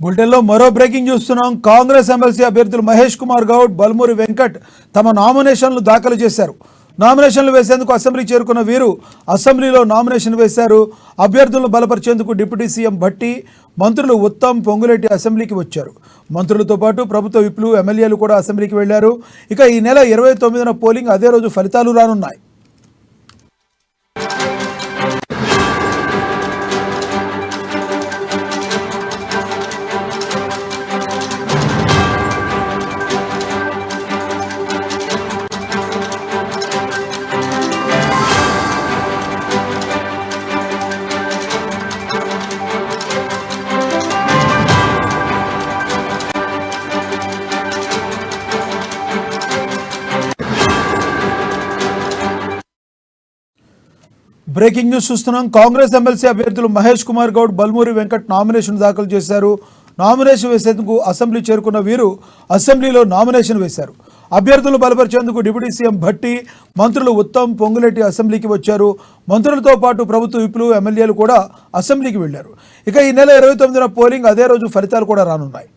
బులెటిన్లో మరో బ్రేకింగ్ చూస్తున్నాం. కాంగ్రెస్ ఎమ్మెల్సీ అభ్యర్థులు మహేష్ కుమార్ గౌడ్, బల్మూరి వెంకట్ తమ నామినేషన్లు దాఖలు చేశారు. నామినేషన్లు వేసేందుకు అసెంబ్లీ చేరుకున్న వీరు అసెంబ్లీలో నామినేషన్ వేశారు. అభ్యర్థులను బలపరిచేందుకు డిప్యూటీ సీఎం భట్టి, మంత్రులు ఉత్తమ్, పొంగులేటి అసెంబ్లీకి వచ్చారు. మంత్రులతో పాటు ప్రభుత్వ విప్లు, ఎమ్మెల్యేలు కూడా అసెంబ్లీకి వెళ్లారు. ఇక ఈ నెల 29న పోలింగ్, అదే రోజు ఫలితాలు రానున్నాయి. బ్రేకింగ్ న్యూస్ చూస్తున్నాం. కాంగ్రెస్ ఎమ్మెల్సీ అభ్యర్థులు మహేష్ కుమార్ గౌడ్, బల్మూరి వెంకట్ నామినేషన్ దాఖలు చేశారు. నామినేషన్ వేసేందుకు అసెంబ్లీ చేరుకున్న వీరు అసెంబ్లీలో నామినేషన్ వేశారు. అభ్యర్థులు బలపరిచేందుకు డిప్యూటీ సీఎం భట్టి, మంత్రులు ఉత్తమ్, పొంగులేటి అసెంబ్లీకి వచ్చారు. మంత్రులతో పాటు ప్రభుత్వ విప్లు, ఎమ్మెల్యేలు కూడా అసెంబ్లీకి వెళ్లారు. ఇక ఈ నెల 29న పోలింగ్, అదే రోజు ఫలితాలు కూడా రానున్నాయి.